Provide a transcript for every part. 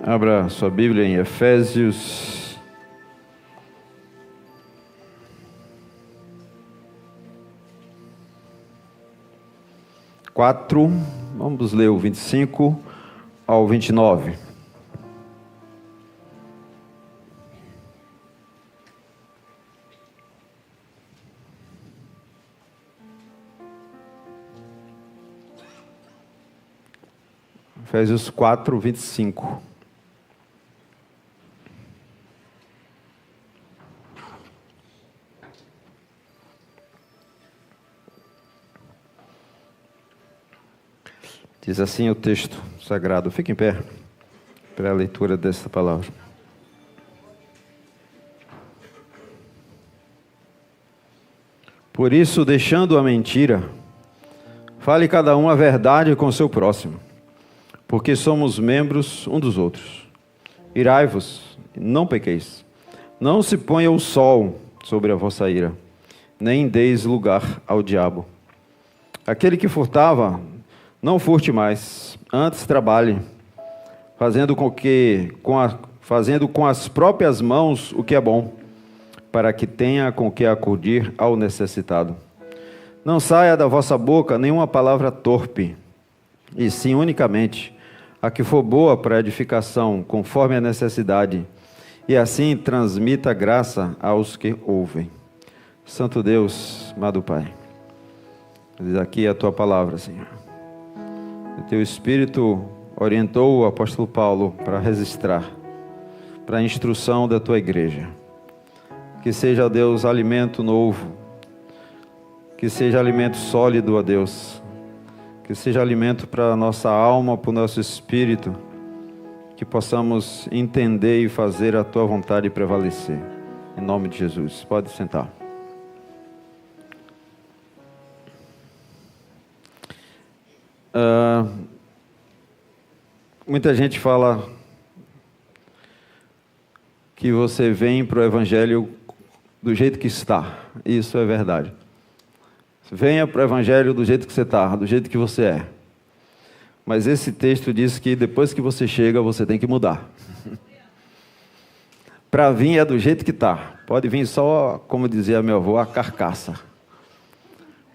Abra sua Bíblia em Efésios. Vamos ler o 25 ao 29. Efésios 4, 25. Diz assim o texto sagrado. Fique em pé para a leitura desta palavra. Por isso, deixando a mentira, fale cada um a verdade com o seu próximo, porque somos membros um dos outros. Irai-vos, não pequeis. Não se ponha o sol sobre a vossa ira, nem deis lugar ao diabo. Aquele que furtava, não furte mais, antes trabalhe, fazendo com as próprias mãos o que é bom, para que tenha com que acudir ao necessitado. Não saia da vossa boca nenhuma palavra torpe, e sim unicamente a que for boa para edificação, conforme a necessidade, e assim transmita graça aos que ouvem. Santo Deus, amado Pai, diz aqui a Tua palavra, Senhor. O Teu Espírito orientou o apóstolo Paulo para registrar, para a instrução da Tua igreja. Que seja, Deus, alimento novo, que seja alimento sólido, ó Deus, que seja alimento para a nossa alma, para o nosso espírito, que possamos entender e fazer a Tua vontade prevalecer. Em nome de Jesus. Pode sentar. Muita gente fala que você vem para o Evangelho do jeito que está. Isso é verdade. Venha para o Evangelho do jeito que você está, do jeito que você é. Mas esse texto diz que depois que você chega, você tem que mudar. Para vir é do jeito que está. Pode vir só, como dizia meu avô, a carcaça.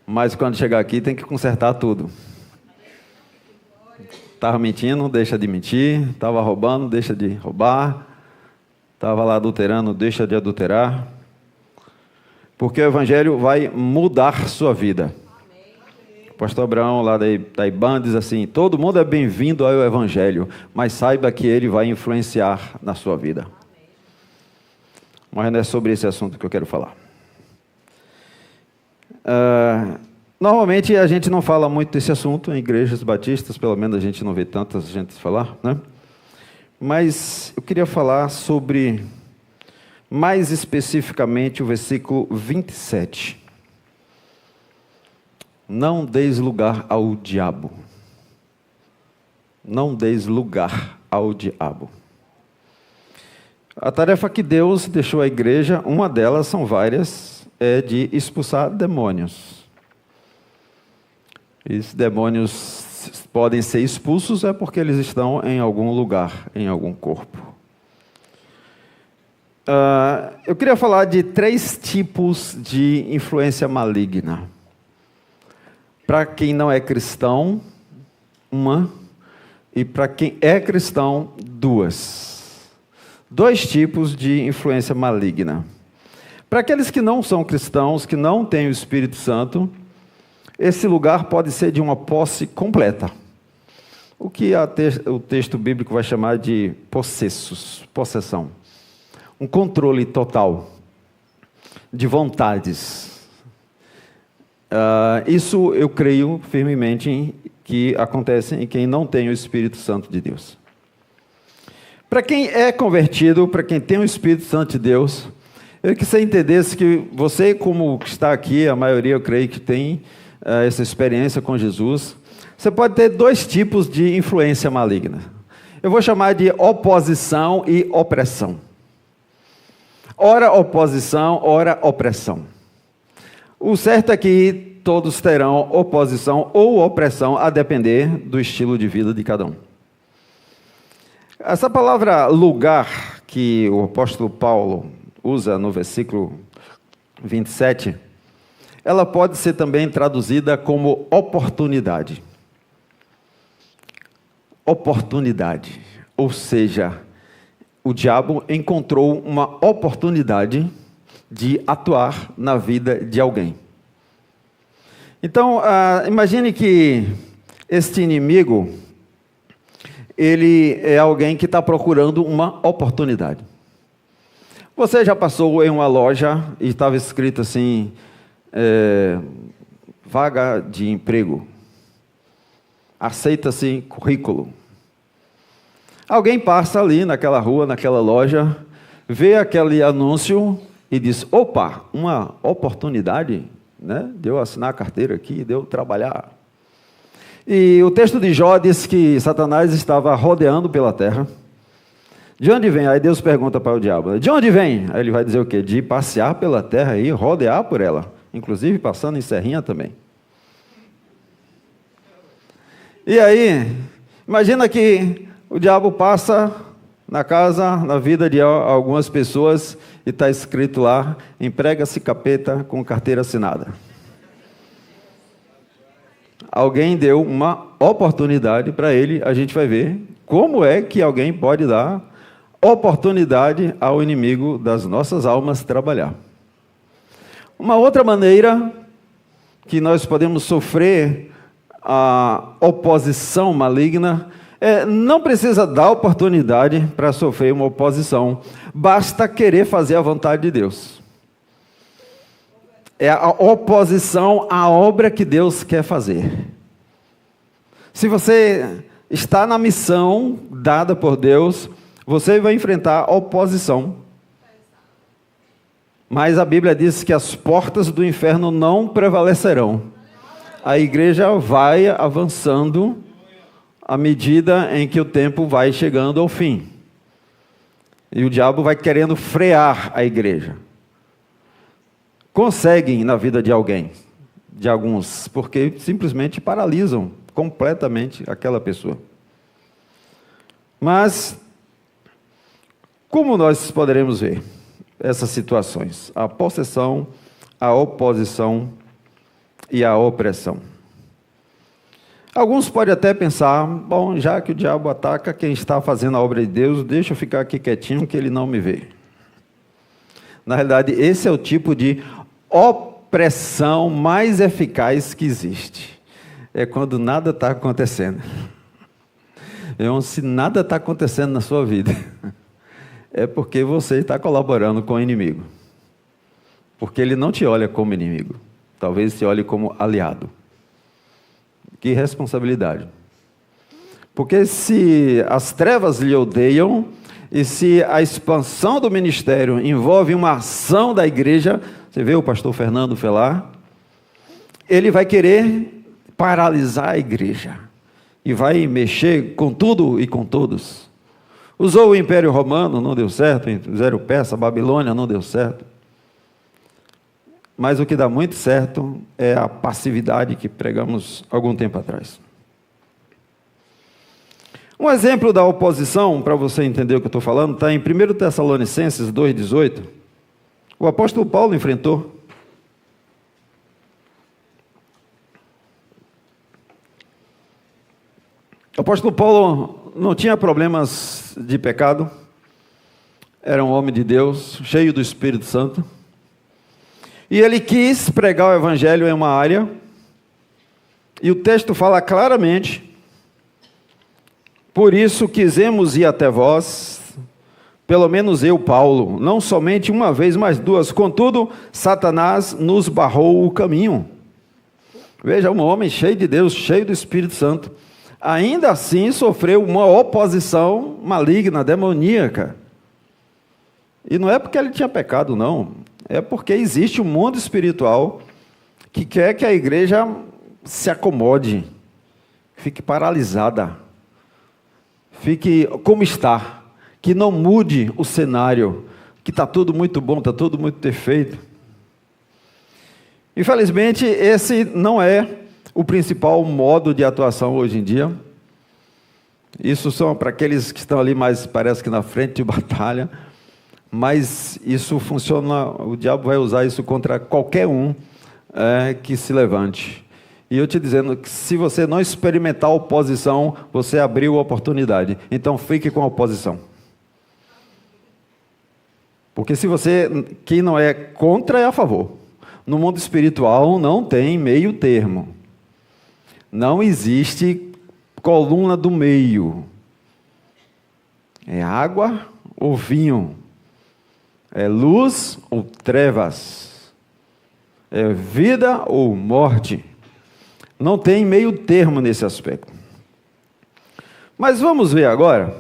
Mas quando chegar aqui, tem que consertar tudo. Estava mentindo, deixa de mentir. Estava roubando, deixa de roubar. Estava lá adulterando, deixa de adulterar. Porque o Evangelho vai mudar sua vida. O pastor Abraão, lá da IBAN, diz assim: todo mundo é bem-vindo ao Evangelho, mas saiba que ele vai influenciar na sua vida. Mas não é sobre esse assunto que eu quero falar. Normalmente a gente não fala muito desse assunto em igrejas batistas, pelo menos a gente não vê tanta gente falar, né? Mas eu queria falar sobre, mais especificamente, o versículo 27. Não deis lugar ao diabo. Não deis lugar ao diabo. A tarefa que Deus deixou à igreja, uma delas, são várias, é de expulsar demônios. E se demônios podem ser expulsos é porque eles estão em algum lugar, em algum corpo. Eu queria falar de 3 tipos de influência maligna. Para quem não é cristão, 1, e para quem é cristão, 2. 2 tipos de influência maligna. Para aqueles que não são cristãos, que não têm o Espírito Santo, esse lugar pode ser de uma posse completa. O que o texto bíblico vai chamar de possessão. Um controle total de vontades. Isso eu creio firmemente que acontece em quem não tem o Espírito Santo de Deus. Para quem é convertido, para quem tem o Espírito Santo de Deus, eu queria que você entendesse que você, como está aqui, a maioria eu creio que tem essa experiência com Jesus, você pode ter 2 tipos de influência maligna. Eu vou chamar de oposição e opressão. Ora oposição, ora opressão. O certo é que todos terão oposição ou opressão, a depender do estilo de vida de cada um. Essa palavra lugar que o apóstolo Paulo usa no versículo 27, ela pode ser também traduzida como oportunidade. Oportunidade, ou seja, o diabo encontrou uma oportunidade de atuar na vida de alguém. Então, imagine que este inimigo, ele é alguém que está procurando uma oportunidade. Você já passou em uma loja e estava escrito assim, vaga de emprego, aceita-se currículo. Alguém passa ali naquela rua, naquela loja, vê aquele anúncio e diz, opa, uma oportunidade, né? De eu assinar a carteira aqui, de eu trabalhar. E o texto de Jó diz que Satanás estava rodeando pela terra. De onde vem? Aí Deus pergunta para o diabo, de onde vem? Aí ele vai dizer o quê? De passear pela terra e rodear por ela, inclusive passando em Serrinha também. E aí, imagina que o diabo passa na casa, na vida de algumas pessoas, e está escrito lá, emprega-se capeta com carteira assinada. Alguém deu uma oportunidade para ele, a gente vai ver como é que alguém pode dar oportunidade ao inimigo das nossas almas trabalhar. Uma outra maneira que nós podemos sofrer a oposição maligna não precisa dar oportunidade para sofrer uma oposição, basta querer fazer a vontade de Deus. É a oposição à obra que Deus quer fazer. Se você está na missão dada por Deus, você vai enfrentar oposição. Mas a Bíblia diz que as portas do inferno não prevalecerão. A igreja vai avançando à medida em que o tempo vai chegando ao fim. E o diabo vai querendo frear a igreja. Conseguem na vida de alguém, de alguns, porque simplesmente paralisam completamente aquela pessoa. Mas, como nós poderemos ver essas situações? A possessão, a oposição e a opressão. Alguns podem até pensar, bom, já que o diabo ataca quem está fazendo a obra de Deus, deixa eu ficar aqui quietinho que ele não me vê. Na realidade, esse é o tipo de opressão mais eficaz que existe. É quando nada está acontecendo. Se nada está acontecendo na sua vida, é porque você está colaborando com o inimigo. Porque ele não te olha como inimigo. Talvez te olhe como aliado. Que responsabilidade. Porque se as trevas lhe odeiam, e se a expansão do ministério envolve uma ação da igreja, você vê o pastor Fernando Felar, ele vai querer paralisar a igreja, e vai mexer com tudo e com todos. Usou o Império Romano, não deu certo, fizeram peça, a Babilônia não deu certo. Mas o que dá muito certo é a passividade que pregamos algum tempo atrás. Um exemplo da oposição, para você entender o que eu estou falando, está em 1 Tessalonicenses 2,18. O apóstolo Paulo enfrentou. O apóstolo Paulo não tinha problemas de pecado, era um homem de Deus, cheio do Espírito Santo. E ele quis pregar o evangelho em uma área, e o texto fala claramente, por isso quisemos ir até vós, pelo menos eu, Paulo, não somente uma vez, mas duas, contudo, Satanás nos barrou o caminho. Veja, um homem cheio de Deus, cheio do Espírito Santo, ainda assim sofreu uma oposição maligna, demoníaca. E não é porque ele tinha pecado, não. É porque existe um mundo espiritual que quer que a igreja se acomode, fique paralisada, fique como está, que não mude o cenário, que está tudo muito bom, está tudo muito perfeito. Infelizmente, esse não é o principal modo de atuação hoje em dia. Isso são para aqueles que estão ali mais, parece que na frente de batalha, mas isso funciona, o diabo vai usar isso contra qualquer um que se levante. E eu te dizendo que se você não experimentar oposição, você abriu a oportunidade. Então fique com a oposição. Porque se você, que não é contra, é a favor. No mundo espiritual não tem meio termo. Não existe coluna do meio. É água ou vinho. É luz ou trevas. É vida ou morte. Não tem meio termo nesse aspecto. Mas vamos ver agora,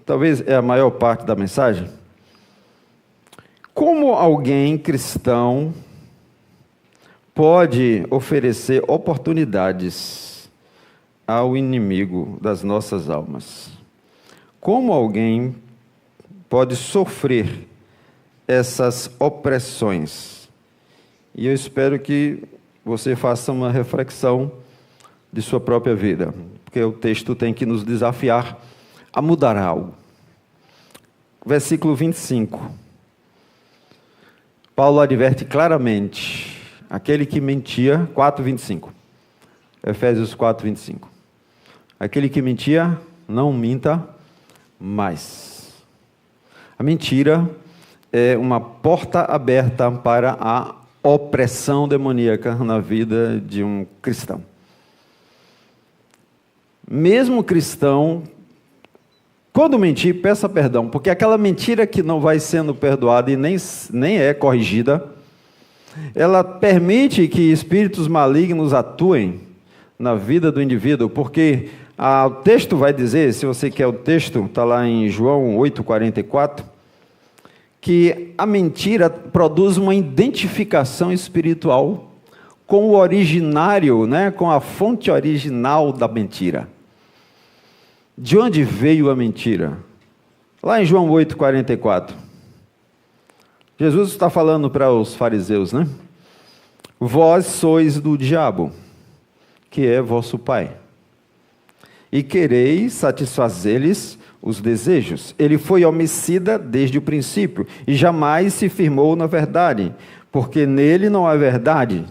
talvez é a maior parte da mensagem, como alguém cristão pode oferecer oportunidades ao inimigo das nossas almas. Como alguém pode sofrer essas opressões. E eu espero que você faça uma reflexão de sua própria vida, porque o texto tem que nos desafiar a mudar algo. Versículo 25. Paulo adverte claramente, aquele que mentia, 4:25. Efésios 4:25. Aquele que mentia, não minta mais. A mentira é uma porta aberta para a opressão demoníaca na vida de um cristão. Mesmo cristão, quando mentir, peça perdão, porque aquela mentira que não vai sendo perdoada e nem é corrigida, ela permite que espíritos malignos atuem na vida do indivíduo, porque o texto vai dizer, se você quer o texto, está lá em João 8:44, que a mentira produz uma identificação espiritual com o originário, com a fonte original da mentira. De onde veio a mentira? Lá em João 8:44. Jesus está falando para os fariseus, Vós sois do diabo, que é vosso pai, e quereis satisfazer-lhes os desejos. Ele foi homicida desde o princípio, e jamais se firmou na verdade, porque nele não há verdade.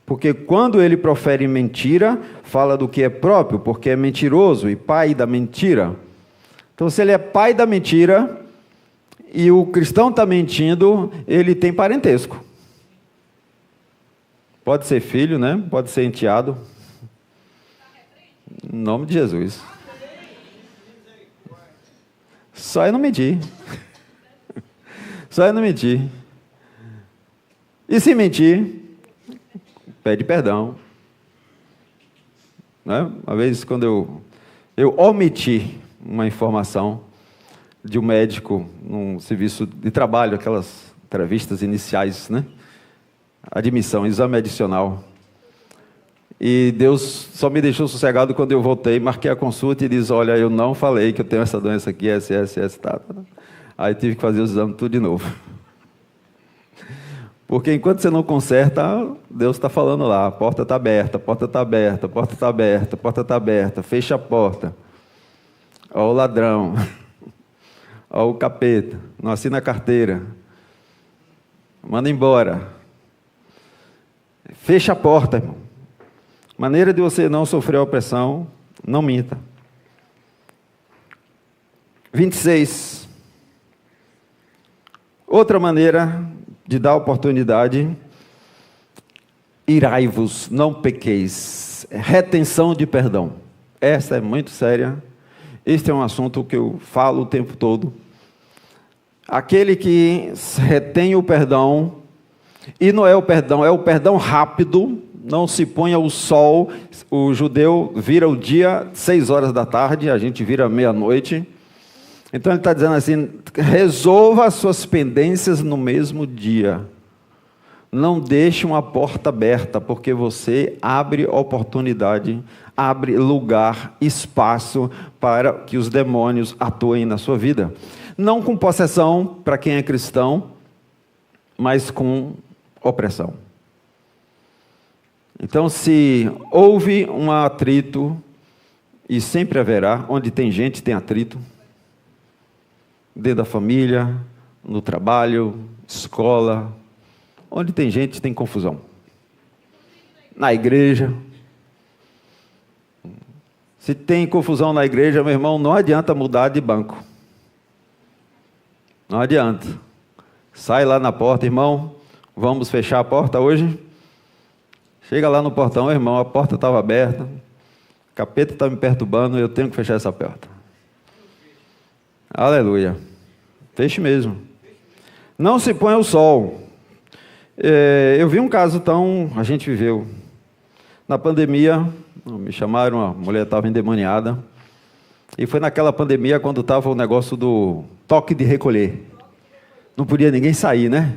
Porque quando ele profere mentira, fala do que é próprio, porque é mentiroso e pai da mentira. Então, se ele é pai da mentira, e o cristão está mentindo, ele tem parentesco. Pode ser filho, Pode ser enteado. Em nome de Jesus. Só eu não mentir. Só eu não mentir. E se mentir, pede perdão. Uma vez, quando eu omiti uma informação de um médico num serviço de trabalho, aquelas entrevistas iniciais, Admissão, exame adicional. E Deus só me deixou sossegado quando eu voltei, marquei a consulta e disse, olha, eu não falei que eu tenho essa doença aqui, SS, tá. Aí tive que fazer os exames tudo de novo. Porque enquanto você não conserta, Deus está falando lá, a porta está aberta, a porta está aberta, a porta está aberta, a porta está aberta, fecha a porta. Ó o ladrão, ó o capeta, não assina a carteira, manda embora. Fecha a porta, irmão. Maneira de você não sofrer opressão, não minta. 26. Outra maneira de dar oportunidade, irai-vos, não pequeis. Retenção de perdão. Essa é muito séria. Este é um assunto que eu falo o tempo todo. Aquele que retém o perdão, e não é o perdão rápido, não se põe ao sol, o judeu vira o dia 6 horas da tarde, a gente vira meia-noite. Então ele está dizendo assim, resolva as suas pendências no mesmo dia. Não deixe uma porta aberta, porque você abre oportunidade, abre lugar, espaço para que os demônios atuem na sua vida. Não com possessão, para quem é cristão, mas com opressão. Então, se houve um atrito, e sempre haverá. Onde tem gente, tem atrito. Dentro da família, no trabalho, escola. Onde tem gente, tem confusão. Na igreja. Se tem confusão na igreja, meu irmão, não adianta mudar de banco. Não adianta. Sai lá na porta, irmão, vamos fechar a porta hoje? Chega lá no portão, irmão, a porta estava aberta, o capeta está me perturbando, eu tenho que fechar essa porta. Aleluia. Feche mesmo. Não se põe o sol. Eu vi um caso a gente viveu. Na pandemia, me chamaram, a mulher estava endemoniada, e foi naquela pandemia quando estava o negócio do toque de recolher. Não podia ninguém sair, né?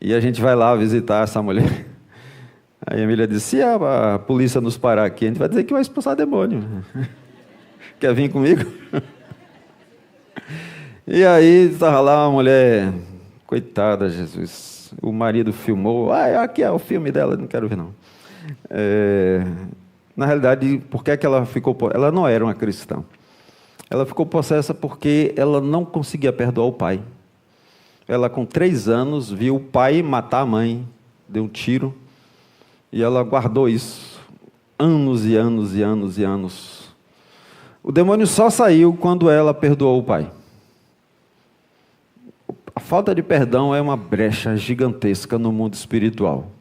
E a gente vai lá visitar essa mulher. Aí a Emília disse, se a polícia nos parar aqui, a gente vai dizer que vai expulsar demônio. Quer vir comigo? E aí estava lá uma mulher, coitada, Jesus. O marido filmou, aqui é o filme dela, não quero ver não. Na realidade, por que é que ela ficou... Ela não era uma cristã. Ela ficou possessa porque ela não conseguia perdoar o pai. Ela, com 3 anos, viu o pai matar a mãe, deu um tiro, e ela guardou isso. Anos e anos e anos e anos. O demônio só saiu quando ela perdoou o pai. A falta de perdão é uma brecha gigantesca no mundo espiritual.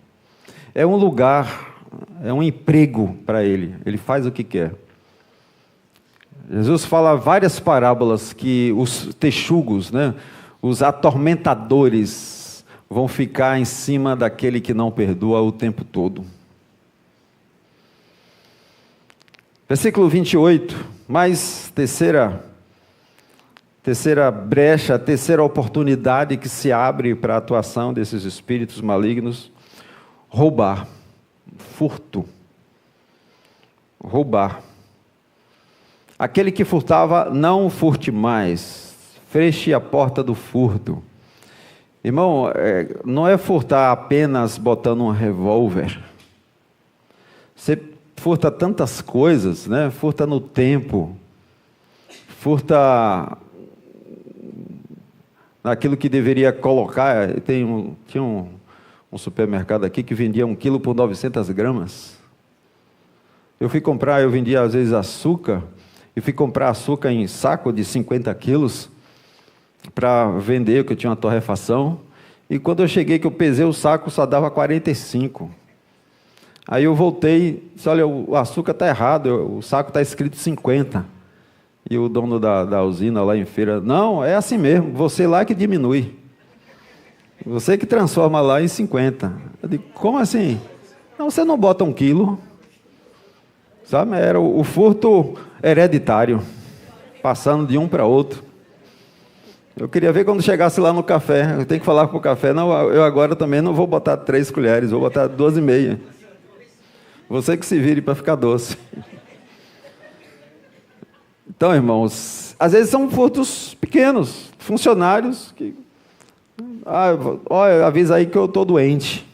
É um lugar, é um emprego para ele. Ele faz o que quer. Jesus fala várias parábolas que os texugos, né, os atormentadores, vão ficar em cima daquele que não perdoa o tempo todo. Versículo 28, mais terceira brecha, terceira oportunidade que se abre para a atuação desses espíritos malignos: roubar, furto. Roubar. Aquele que furtava, não furte mais, feche a porta do furto. Irmão, não é furtar apenas botando um revólver. Você furta tantas coisas, né? Furta no tempo, furta naquilo que deveria colocar. Tinha um supermercado aqui que vendia 1 quilo por 900 gramas. Eu vendia às vezes açúcar, e fui comprar açúcar em saco de 50 quilos, para vender, que eu tinha uma torrefação, e quando eu cheguei, que eu pesei o saco, só dava 45. Aí eu voltei, disse, olha, o açúcar está errado, o saco está escrito 50. E o dono da usina lá em feira, não, é assim mesmo, você lá que diminui. Você que transforma lá em 50. Eu digo, como assim? Não, você não bota 1 quilo. Sabe, era o furto hereditário, passando de um para outro. Eu queria ver quando chegasse lá no café, eu tenho que falar para o café, não, eu agora também não vou botar 3 colheres, vou botar 2,5. Você que se vire para ficar doce. Então, irmãos, às vezes são furtos pequenos, funcionários que... olha, avisa aí que eu estou doente.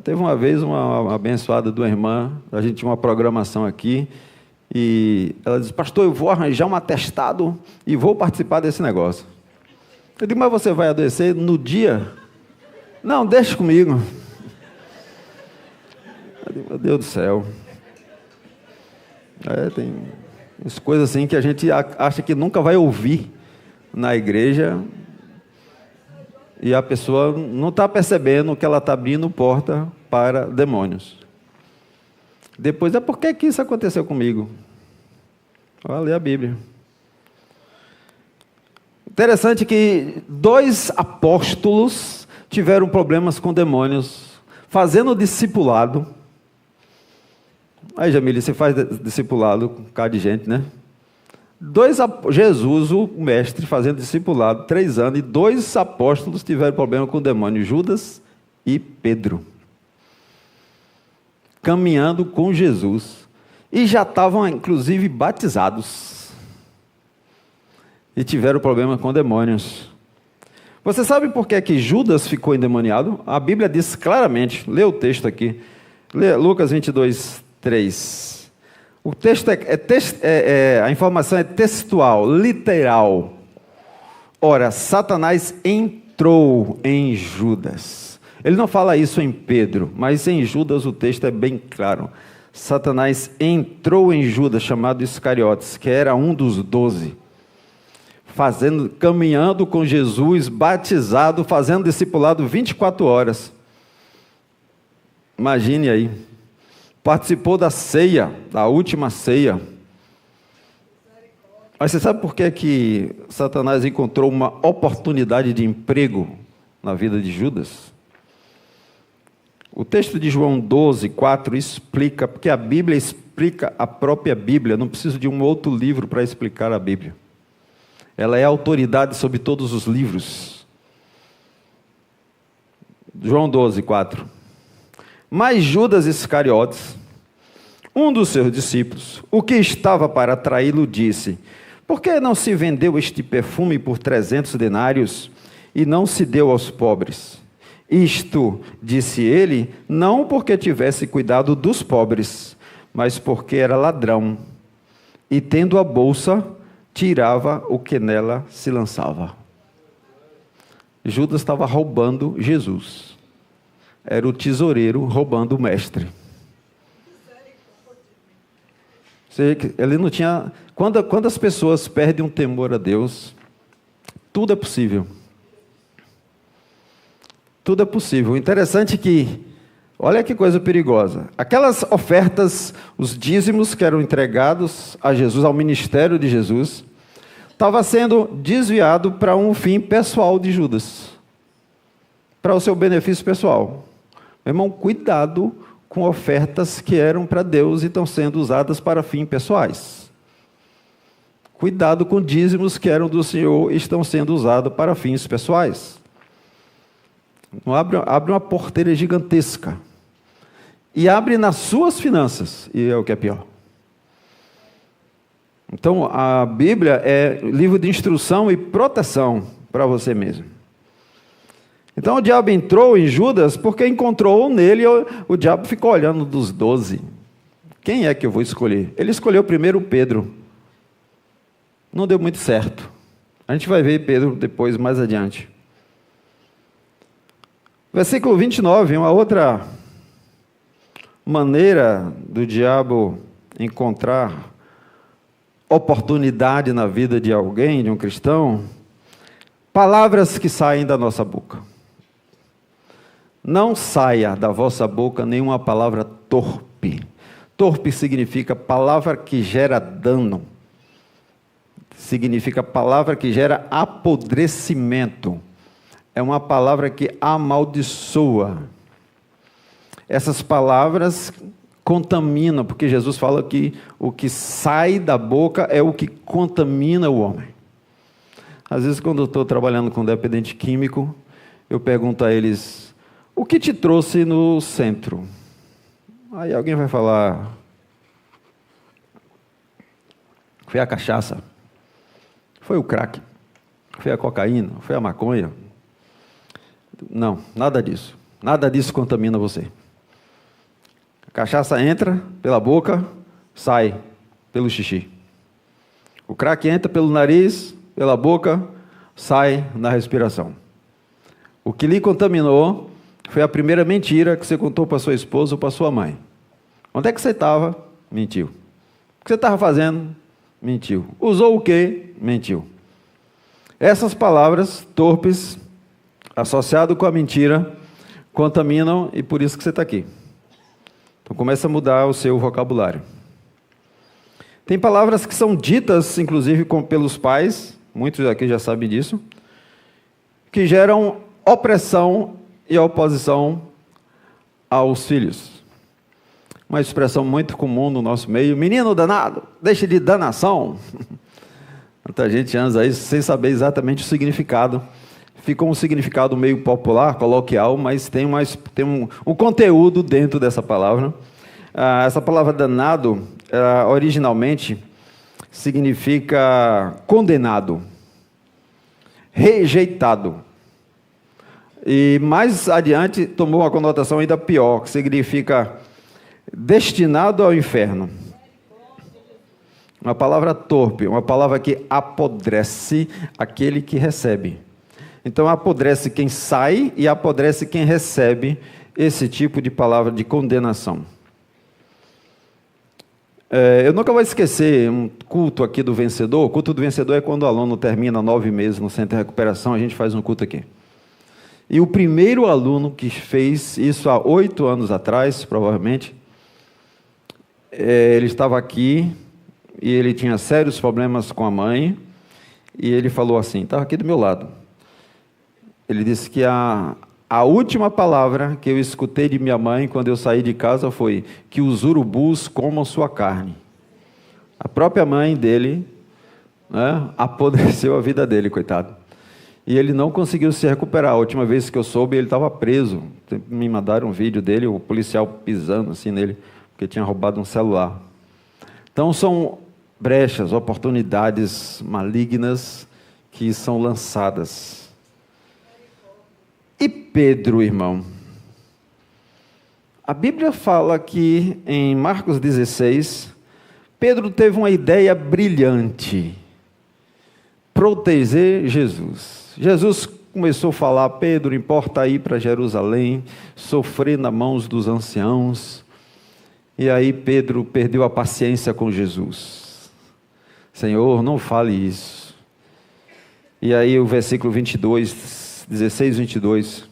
Teve uma vez uma abençoada de uma irmã, a gente tinha uma programação aqui, e ela disse, pastor, eu vou arranjar um atestado e vou participar desse negócio. Eu digo, mas você vai adoecer no dia? Não, deixa comigo. Eu digo, meu Deus do céu. Tem umas coisas assim que a gente acha que nunca vai ouvir na igreja, e a pessoa não está percebendo que ela está abrindo porta para demônios. Depois, por que isso aconteceu comigo? Olha, ler a Bíblia. Interessante que 2 apóstolos tiveram problemas com demônios, fazendo discipulado. Aí, Jamília, você faz discipulado com um cara de gente, né? Jesus, o mestre, fazendo discipulado, 3 anos, e 2 apóstolos tiveram problema com o demônio, Judas e Pedro. Caminhando com Jesus. E já estavam, inclusive, batizados. E tiveram problema com demônios. Você sabe por que Judas ficou endemoniado? A Bíblia diz claramente, lê o texto aqui, lê Lucas 22, 3. O texto a informação é textual, literal. Ora, Satanás entrou em Judas. Ele não fala isso em Pedro, mas em Judas o texto é bem claro. Satanás entrou em Judas, chamado Iscariotes, que era um dos 12, caminhando com Jesus, batizado, fazendo discipulado 24 horas. Imagine aí. Participou da ceia, da última ceia. Mas você sabe por que Satanás encontrou uma oportunidade de emprego na vida de Judas? O texto de João 12, 4 explica, porque a Bíblia explica a própria Bíblia, não preciso de um outro livro para explicar a Bíblia. Ela é autoridade sobre todos os livros. João 12, 4. Mas Judas Iscariotes, um dos seus discípulos, o que estava para traí-lo, disse: por que não se vendeu este perfume por 300 denários e não se deu aos pobres? Isto, disse ele, não porque tivesse cuidado dos pobres, mas porque era ladrão, e tendo a bolsa, tirava o que nela se lançava. Judas estava roubando Jesus. Era o tesoureiro roubando o mestre. Ele não tinha... Quando as pessoas perdem um temor a Deus, tudo é possível. Tudo é possível. O interessante é que, olha que coisa perigosa, aquelas ofertas, os dízimos que eram entregados a Jesus, ao ministério de Jesus, estava sendo desviado para um fim pessoal de Judas, para o seu benefício pessoal. Meu irmão, cuidado com ofertas que eram para Deus e estão sendo usadas para fins pessoais. Cuidado com dízimos que eram do Senhor e estão sendo usados para fins pessoais. Abre uma porteira gigantesca. E abre nas suas finanças, e é o que é pior. Então, a Bíblia é livro de instrução e proteção para você mesmo. Então, o diabo entrou em Judas porque encontrou nele, o diabo ficou olhando dos 12. Quem é que eu vou escolher? Ele escolheu primeiro Pedro. Não deu muito certo. A gente vai ver Pedro depois, mais adiante. Versículo 29, uma outra maneira do diabo encontrar oportunidade na vida de alguém, de um cristão, palavras que saem da nossa boca. Não saia da vossa boca nenhuma palavra torpe. Torpe significa palavra que gera dano. Significa palavra que gera apodrecimento. É uma palavra que amaldiçoa. Essas palavras contaminam, porque Jesus fala que o que sai da boca é o que contamina o homem. Às vezes, quando eu estou trabalhando com dependente químico, eu pergunto a eles: o que te trouxe no centro? Aí alguém vai falar: foi a cachaça, foi o crack, foi a cocaína, foi a maconha. Não, nada disso. Nada disso contamina você. A cachaça entra pela boca, sai pelo xixi. O crack entra pelo nariz, pela boca, sai na respiração. O que lhe contaminou foi a primeira mentira que você contou para sua esposa ou para sua mãe. Onde é que você estava? Mentiu. O que você estava fazendo? Mentiu. Usou o quê? Mentiu. Essas palavras torpes, associado com a mentira, contaminam, e por isso que você está aqui. Então começa a mudar o seu vocabulário. Tem palavras que são ditas, inclusive pelos pais, muitos aqui já sabem disso, que geram opressão e oposição aos filhos. Uma expressão muito comum no nosso meio: menino danado, deixa de danação. Muita gente anda aí sem saber exatamente o significado. Ficou um significado meio popular, coloquial, mas tem um conteúdo dentro dessa palavra. Essa palavra danado, originalmente, significa condenado, rejeitado. E mais adiante tomou uma conotação ainda pior, que significa destinado ao inferno. Uma palavra torpe, uma palavra que apodrece aquele que recebe. Então apodrece quem sai e apodrece quem recebe esse tipo de palavra de condenação. Eu nunca vou esquecer um culto aqui do vencedor. O culto do vencedor é quando o aluno termina 9 meses no centro de recuperação, a gente faz um culto aqui. E o primeiro aluno que fez isso há 8 anos atrás, provavelmente, ele estava aqui e ele tinha sérios problemas com a mãe, e ele falou assim, estava aqui do meu lado. Ele disse que a última palavra que eu escutei de minha mãe quando eu saí de casa foi que os urubus comam sua carne. A própria mãe dele, né, apodreceu a vida dele, coitado. E ele não conseguiu se recuperar. A última vez que eu soube, ele estava preso. Me mandaram um vídeo dele, o policial pisando assim nele, porque tinha roubado um celular. Então são brechas, oportunidades malignas que são lançadas. E Pedro, irmão? A Bíblia fala que em Marcos 16, Pedro teve uma ideia brilhante: proteger Jesus. Jesus começou a falar, Pedro, importa ir para Jerusalém, sofrer nas mãos dos anciãos. E aí Pedro perdeu a paciência com Jesus. Senhor, não fale isso. E aí o versículo 22, 16, 22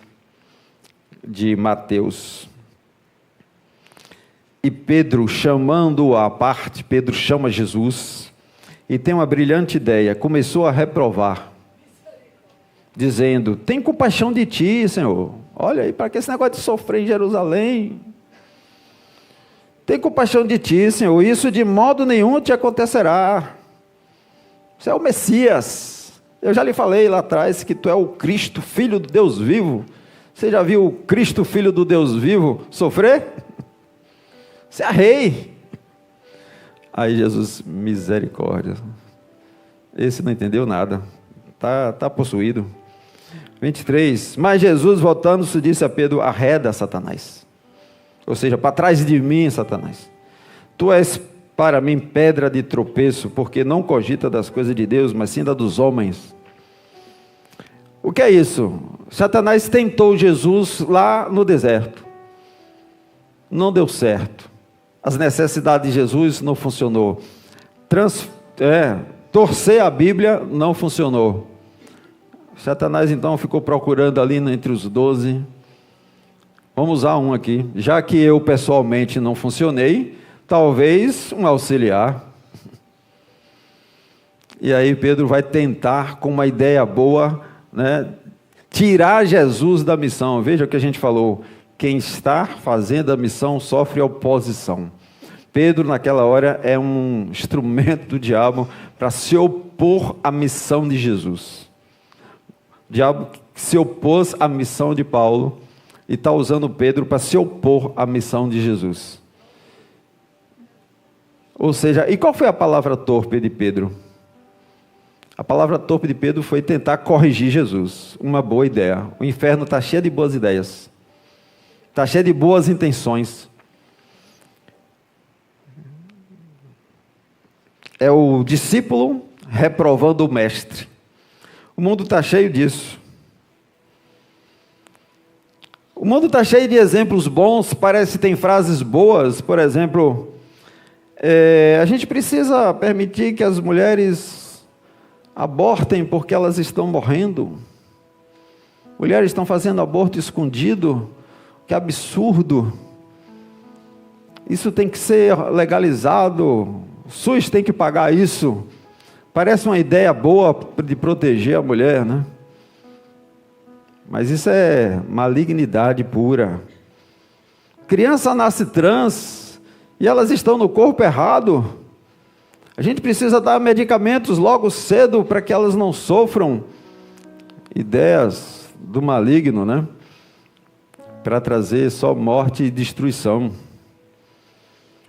de Mateus. E Pedro, chamando-o à parte, Pedro chama Jesus e tem uma brilhante ideia, começou a reprovar, dizendo, tem compaixão de ti, Senhor. Olha aí, para que esse negócio de sofrer em Jerusalém? Tem compaixão de ti, Senhor, isso de modo nenhum te acontecerá. Você é o Messias. Eu já lhe falei lá atrás que tu é o Cristo, Filho do Deus vivo. Você já viu o Cristo, Filho do Deus vivo, sofrer? Você é rei. Aí Jesus, misericórdia. Esse não entendeu nada. Está possuído. 23. Mas Jesus, voltando-se, disse a Pedro, arreda, Satanás. Ou seja, para trás de mim, Satanás. Tu és para mim pedra de tropeço, porque não cogita das coisas de Deus, mas sim da dos homens. O que é isso? Satanás tentou Jesus lá no deserto. Não deu certo. As necessidades de Jesus não funcionou. Torcer a Bíblia não funcionou. Satanás então ficou procurando ali entre os 12. Vamos usar um aqui. Já que eu pessoalmente não funcionei, talvez um auxiliar. E aí Pedro vai tentar, com uma ideia boa, né, tirar Jesus da missão. Veja o que a gente falou. Quem está fazendo a missão sofre oposição. Pedro, naquela hora, é um instrumento do diabo para se opor à missão de Jesus. O diabo se opôs à missão de Paulo e está usando Pedro para se opor à missão de Jesus. Ou seja, e qual foi a palavra torpe de Pedro? A palavra torpe de Pedro foi tentar corrigir Jesus. Uma boa ideia. O inferno está cheio de boas ideias. Está cheio de boas intenções. É o discípulo reprovando o mestre. O mundo está cheio disso. O mundo está cheio de exemplos bons, parece que tem frases boas. Por exemplo, a gente precisa permitir que as mulheres abortem porque elas estão morrendo. Mulheres estão fazendo aborto escondido. Que absurdo. Isso tem que ser legalizado. O SUS tem que pagar isso. Parece uma ideia boa de proteger a mulher, né? Mas isso é malignidade pura. Criança nasce trans e elas estão no corpo errado. A gente precisa dar medicamentos logo cedo para que elas não sofram. Ideias do maligno, né? Para trazer só morte e destruição.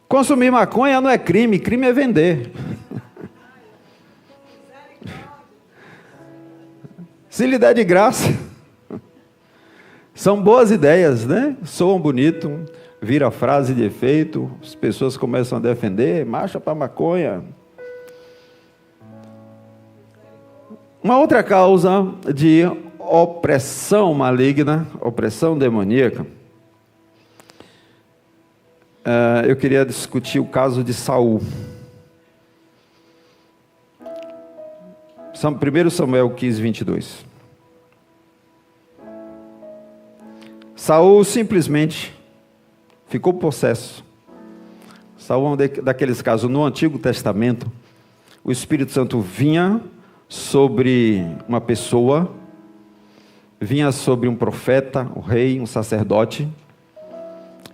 Consumir maconha não é crime, crime é vender. Se lhe der de graça. São boas ideias, né? Soam bonito, vira frase de efeito, as pessoas começam a defender, marcha para maconha. Uma outra causa de opressão maligna, opressão demoníaca, eu queria discutir o caso de Saul. 1 Samuel 15, 22. Saul simplesmente ficou possesso. Saul é um daqueles casos no Antigo Testamento. O Espírito Santo vinha sobre uma pessoa, vinha sobre um profeta, um rei, um sacerdote,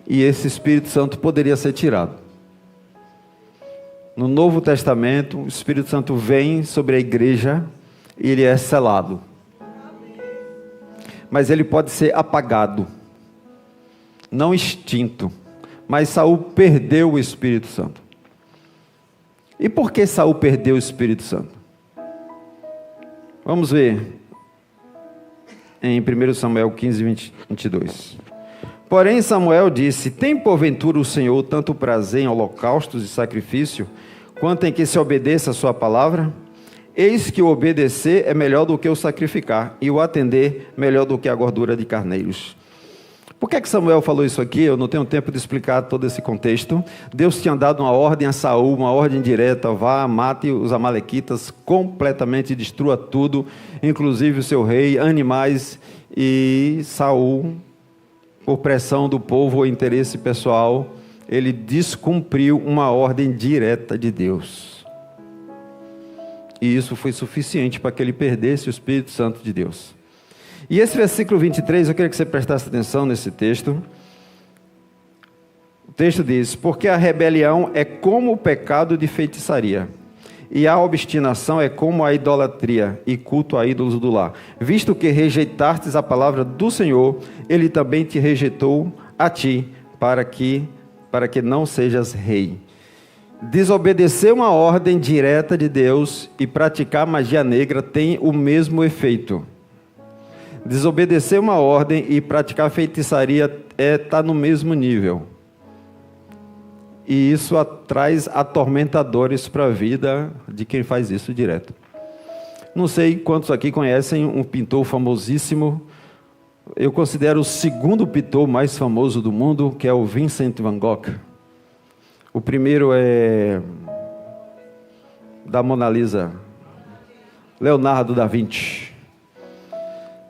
e esse Espírito Santo poderia ser tirado. No Novo Testamento, o Espírito Santo vem sobre a igreja e ele é selado. Mas ele pode ser apagado, não extinto. Mas Saul perdeu o Espírito Santo. E por que Saul perdeu o Espírito Santo? Vamos ver em 1 Samuel 15, 22. Porém Samuel disse: tem porventura o Senhor tanto prazer em holocaustos e sacrifício, quanto em que se obedeça a sua palavra? Eis que o obedecer é melhor do que o sacrificar, e o atender melhor do que a gordura de carneiros. Por que Samuel falou isso aqui? Eu não tenho tempo de explicar todo esse contexto. Deus tinha dado uma ordem a Saul, uma ordem direta: vá, mate os amalequitas, completamente destrua tudo, inclusive o seu rei, animais. E Saul, por pressão do povo ou interesse pessoal, ele descumpriu uma ordem direta de Deus. E isso foi suficiente para que ele perdesse o Espírito Santo de Deus. E esse versículo 23, eu queria que você prestasse atenção nesse texto. O texto diz: porque a rebelião é como o pecado de feitiçaria, e a obstinação é como a idolatria e culto a ídolos do lar. Visto que rejeitastes a palavra do Senhor, Ele também te rejeitou a ti, para que não sejas rei. Desobedecer uma ordem direta de Deus e praticar magia negra tem o mesmo efeito. Desobedecer uma ordem e praticar feitiçaria está no mesmo nível. E isso traz atormentadores para a vida de quem faz isso direto. Não sei quantos aqui conhecem um pintor famosíssimo. Eu considero o segundo pintor mais famoso do mundo, que é o Vincent van Gogh. O primeiro é da Mona Lisa, Leonardo da Vinci.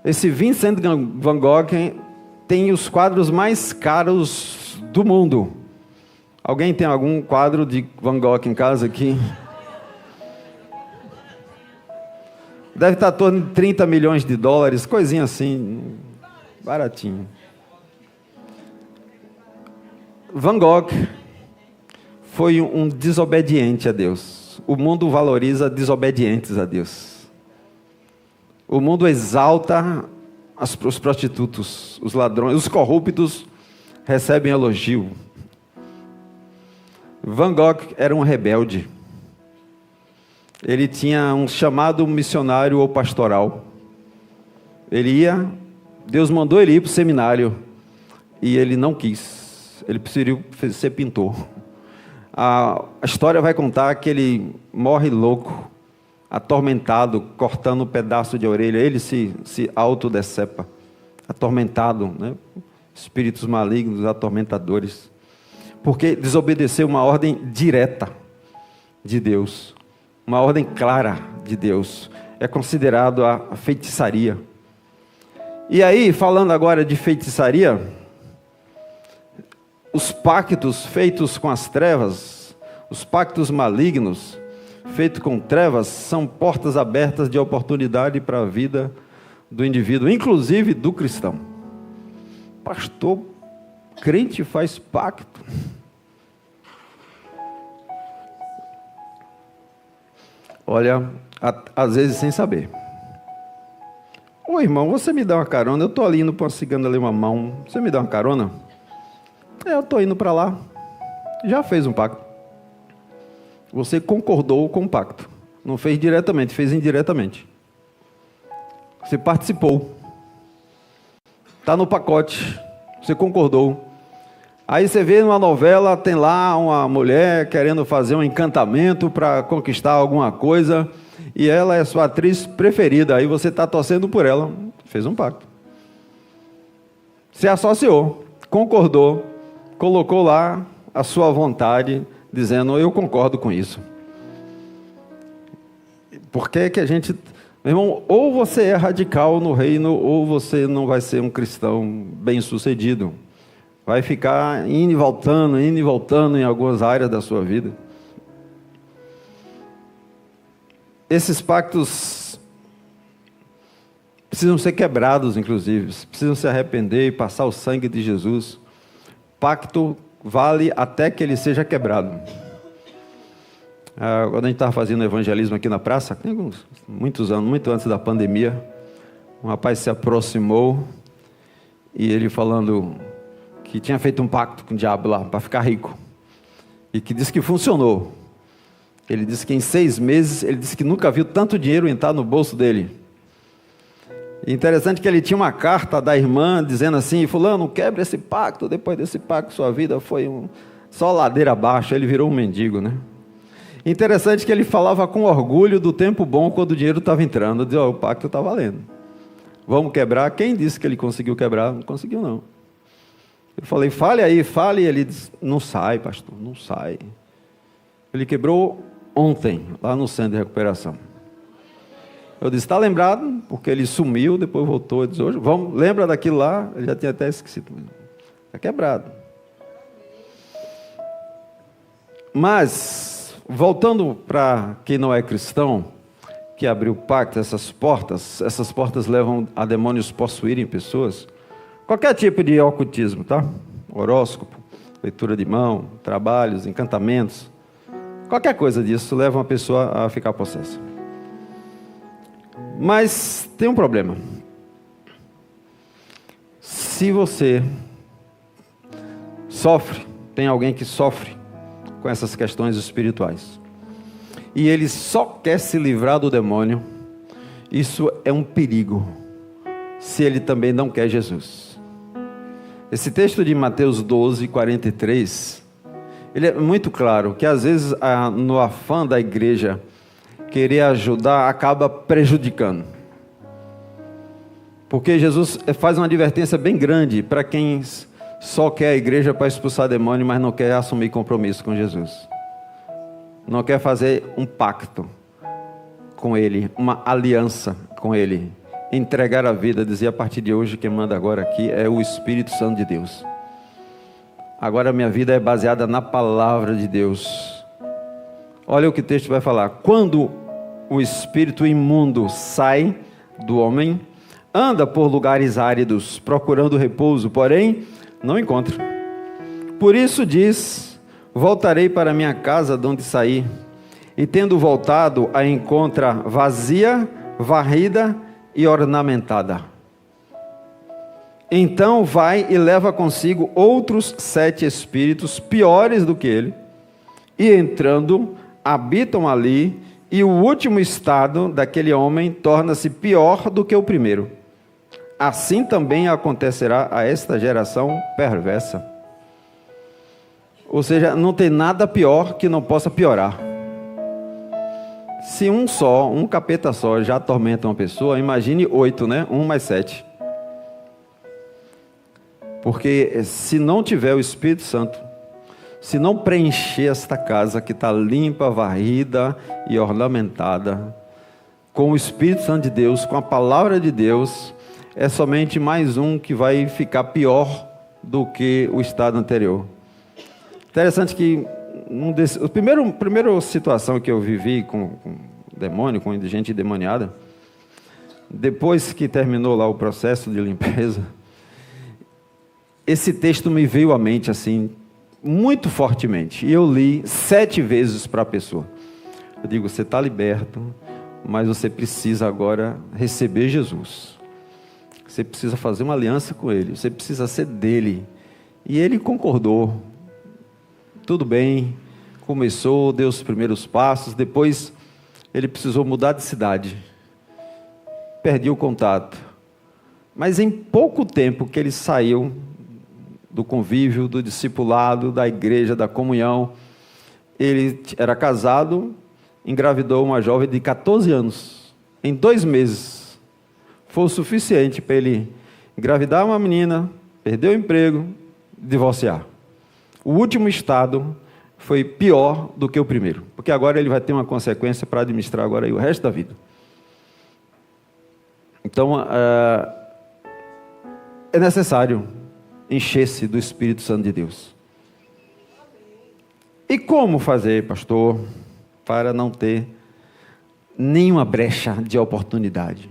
Esse Vincent van Gogh tem os quadros mais caros do mundo. Alguém tem algum quadro de Van Gogh em casa aqui? Deve estar em torno de 30 milhões de dólares, coisinha assim, baratinho. Van Gogh foi um desobediente a Deus. O mundo valoriza desobedientes a Deus. O mundo exalta os prostitutos, os ladrões, os corruptos recebem elogio. Van Gogh era um rebelde. Ele tinha um chamado missionário ou pastoral. Deus mandou ele ir para o seminário e ele não quis. Ele preferiu ser pintor. A história vai contar que ele morre louco, atormentado, cortando um pedaço de orelha. Ele se autodecepa, atormentado, né? Espíritos malignos, atormentadores, porque desobedeceu uma ordem direta de Deus, uma ordem clara de Deus. É considerado a feitiçaria. E aí, falando agora de feitiçaria, os pactos feitos com as trevas, os pactos malignos feitos com trevas, são portas abertas de oportunidade para a vida do indivíduo, inclusive do cristão. Pastor, crente faz pacto. Olha, às vezes sem saber. Ô irmão, você me dá uma carona? Eu estou ali indo para uma cigana ler uma mão. Você me dá uma carona? Eu estou indo para lá. Já fez um pacto. Você concordou com o pacto. Não fez diretamente, fez indiretamente. Você participou. Está no pacote. Você concordou. Aí você vê numa novela, tem lá uma mulher querendo fazer um encantamento para conquistar alguma coisa. e ela é sua atriz preferida, aí você está torcendo por ela, fez um pacto. Se associou, concordou, colocou lá a sua vontade, dizendo, eu concordo com isso. Por que que a gente... Meu irmão, ou você é radical no reino, ou você não vai ser um cristão bem-sucedido. Vai ficar indo e voltando em algumas áreas da sua vida. Esses pactos precisam ser quebrados, inclusive. Precisam se arrepender e passar o sangue de Jesus. Pacto vale até que ele seja quebrado. Quando a gente estava fazendo evangelismo aqui na praça, tem muitos anos, muito antes da pandemia, um rapaz se aproximou e ele falando que tinha feito um pacto com o diabo lá para ficar rico e que disse que funcionou. Ele disse que em 6 meses, ele disse que nunca viu tanto dinheiro entrar no bolso dele. E interessante que ele tinha uma carta da irmã dizendo assim, fulano, quebre esse pacto, depois desse pacto sua vida foi só ladeira abaixo, ele virou um mendigo, né? Interessante que ele falava com orgulho do tempo bom quando o dinheiro estava entrando. Dizia, o pacto está valendo. Vamos quebrar. Quem disse que ele conseguiu quebrar? Não conseguiu, não. Eu falei, fale aí, fale. E ele disse, não sai, pastor, não sai. Ele quebrou ontem, lá no centro de recuperação. Eu disse, está lembrado? Porque ele sumiu, depois voltou. Eu disse, hoje, vamos, lembra daquilo lá? Ele já tinha até esquecido. Está quebrado. Mas... voltando para quem não é cristão, que abriu pacto, essas portas levam a demônios possuírem pessoas. Qualquer tipo de ocultismo, tá? Horóscopo, leitura de mão, trabalhos, encantamentos. Qualquer coisa disso leva uma pessoa a ficar possessa. Mas tem um problema. Se você sofre, tem alguém que sofre com essas questões espirituais, e ele só quer se livrar do demônio, isso é um perigo, se ele também não quer Jesus. Esse texto de Mateus 12, 43, ele é muito claro, que às vezes no afã da igreja, querer ajudar, acaba prejudicando, porque Jesus faz uma advertência bem grande, para quem só quer a igreja para expulsar demônio, mas não quer assumir compromisso com Jesus. Não quer fazer um pacto com Ele, uma aliança com Ele. Entregar a vida, dizer a partir de hoje, quem manda agora aqui é o Espírito Santo de Deus. Agora minha vida é baseada na palavra de Deus. Olha o que o texto vai falar. Quando o espírito imundo sai do homem, anda por lugares áridos, procurando repouso, porém não encontra. Por isso diz, voltarei para minha casa de onde saí, e tendo voltado, a encontra vazia, varrida e ornamentada. Então vai e leva consigo outros 7 espíritos piores do que ele, e entrando, habitam ali, e o último estado daquele homem torna-se pior do que o primeiro. Assim também acontecerá a esta geração perversa. Ou seja, não tem nada pior que não possa piorar. Se um capeta só já atormenta uma pessoa, imagine 8, né? 1 mais 7. Porque se não tiver o Espírito Santo, se não preencher esta casa que está limpa, varrida e ornamentada, com o Espírito Santo de Deus, com a palavra de Deus, é somente mais um que vai ficar pior do que o estado anterior. Interessante que a primeira situação que eu vivi com demônio, com gente endemoniada, depois que terminou lá o processo de limpeza, esse texto me veio à mente assim, muito fortemente, e eu li 7 vezes para a pessoa. Eu digo, você está liberto, mas você precisa agora receber Jesus. Você precisa fazer uma aliança com Ele, você precisa ser dele. E ele concordou. Tudo bem, começou, deu os primeiros passos, depois ele precisou mudar de cidade. Perdi o contato. Mas em pouco tempo que ele saiu do convívio, do discipulado, da igreja, da comunhão, ele era casado, engravidou uma jovem de 14 anos. Em 2 meses. Foi o suficiente para ele engravidar uma menina, perder o emprego, divorciar. O último estado foi pior do que o primeiro, porque agora ele vai ter uma consequência para administrar agora aí o resto da vida. Então, é necessário encher-se do Espírito Santo de Deus. E como fazer, pastor, para não ter nenhuma brecha de oportunidade?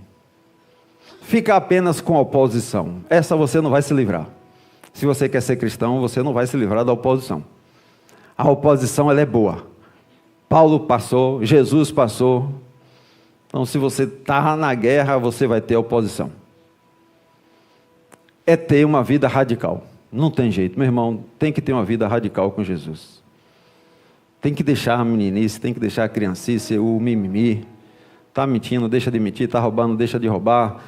Fica apenas com a oposição. Essa você não vai se livrar. Se você quer ser cristão, você não vai se livrar da oposição. A oposição, ela é boa. Paulo passou, Jesus passou. Então, se você está na guerra, você vai ter oposição. É ter uma vida radical. Não tem jeito, meu irmão, tem que ter uma vida radical com Jesus. Tem que deixar a meninice, tem que deixar a criancice, o mimimi. Está mentindo, deixa de mentir. Está roubando, deixa de roubar.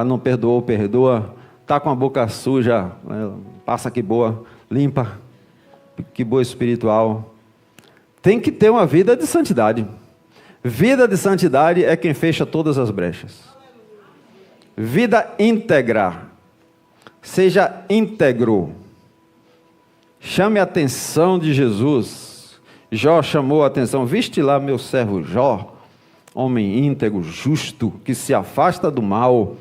Não perdoou, perdoa. Está com a boca suja, passa que boa, limpa, que boa espiritual. Tem que ter uma vida de santidade. Vida de santidade é quem fecha todas as brechas. Vida íntegra. Seja íntegro. Chame a atenção de Jesus. Jó chamou a atenção, viste lá meu servo Jó, homem íntegro, justo, que se afasta do mal.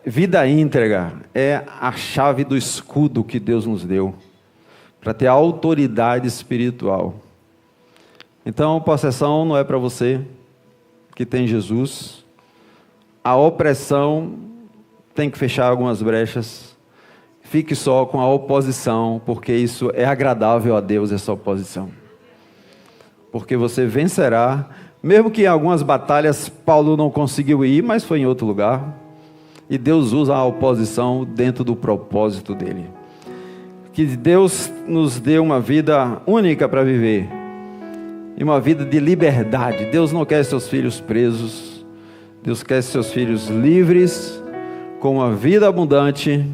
Vida íntegra é a chave do escudo que Deus nos deu, para ter autoridade espiritual. Então, possessão não é para você que tem Jesus. A opressão tem que fechar algumas brechas. Fique só com a oposição, porque isso é agradável a Deus, essa oposição. Porque você vencerá, mesmo que em algumas batalhas Paulo não conseguiu ir, mas foi em outro lugar. E Deus usa a oposição dentro do propósito dele. Que Deus nos dê uma vida única para viver. E uma vida de liberdade. Deus não quer seus filhos presos. Deus quer seus filhos livres, com uma vida abundante,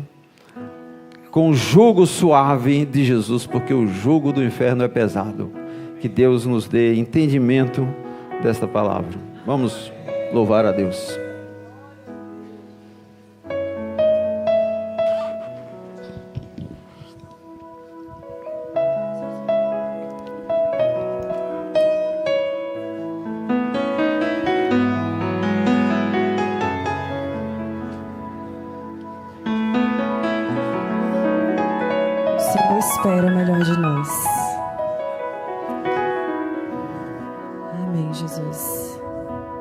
com o jugo suave de Jesus, porque o jugo do inferno é pesado. Que Deus nos dê entendimento desta palavra. Vamos louvar a Deus. Espera o melhor de nós. Amém, Jesus.